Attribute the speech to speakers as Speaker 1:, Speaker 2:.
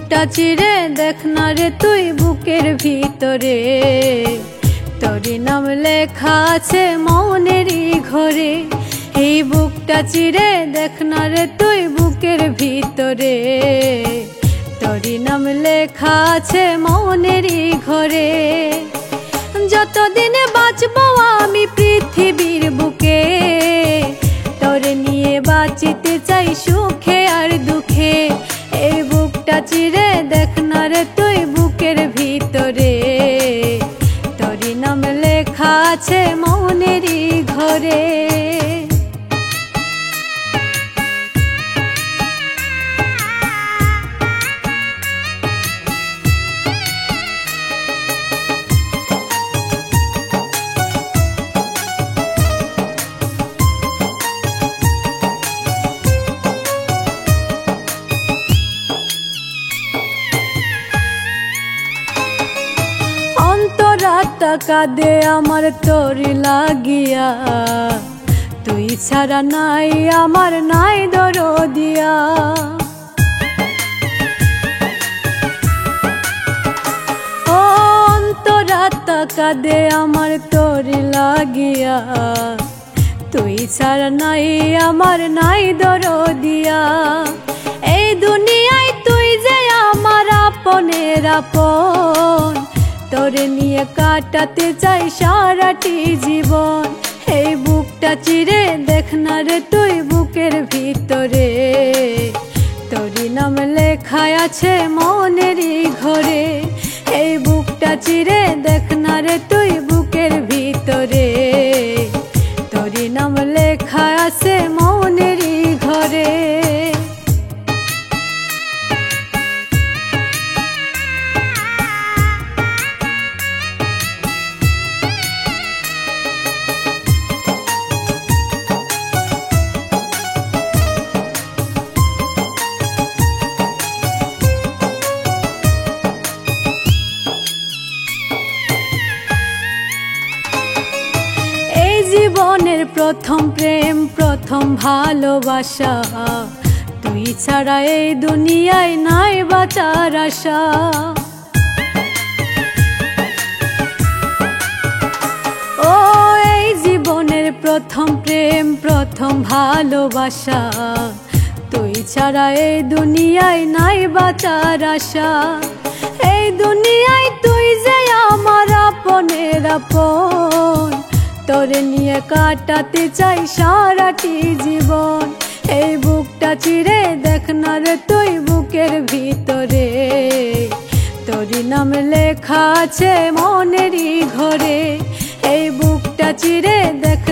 Speaker 1: বুকটা চিরে দেখ না রে তুই বুকের ভিতরে, তোরই নাম লেখা আছে মনেরই ঘরে। এই বুকটা চিরে দেখ না রে তুই বুকের ভিতরে, তোরই নাম লেখা আছে মনেরই ঘরে। যতদিনে বাঁচবো আমি পৃথিবীর বুকে, তোরে নিয়ে বাঁচিতে চাই সুখে আর দুঃখে। এই বুকটা চিরে দেখ না রে তুই বুকের ভিতরে, তোরই নাম লেখা আছে মনেরই ঘরে। কাঁদে আমার তোরি লাগিয়া, তুই ছাড়া নাই আমার নাই দরদিয়া। ও অন্তরাত্মা কাঁদে আমার তোরি লাগিয়া, তুই ছাড়া নাই আমার নাই দরদিয়া। এই দুনিয়ায় তুই যে আমার আপনের আপন, তোরে নিয়ে কাটাতে চাই সারাটি জীবন। এই বুকটা চিরে দেখ না রে তুই বুকের ভিতরে, তোরই নাম লেখা আছে মনেরই ঘরে। এই বুকটা চিরে দেখ না রে তুই বুকের ভিতরে, তোরই নাম লেখা আছে মনেরই ঘরে। জীবনের প্রথম প্রেম প্রথম ভালোবাসা, তুই ছাড়া এই দুনিয়ায় নাই বাঁচার আশা। ও এই জীবনের প্রথম প্রেম প্রথম ভালোবাসা, তুই ছাড়া এই দুনিয়ায় নাই বাঁচার আশা। এই দুনিয়ায় তুই যে আমার আপনের আপন, তোরে নিয়ে কাটাতে চাই সারাটি জীবন। এই বুকটা চিরে দেখ না রে তুই বুকের ভিতরে, তোরই নাম লেখা আছে মনেরই ঘরে। এই বুকটা চিরে দেখ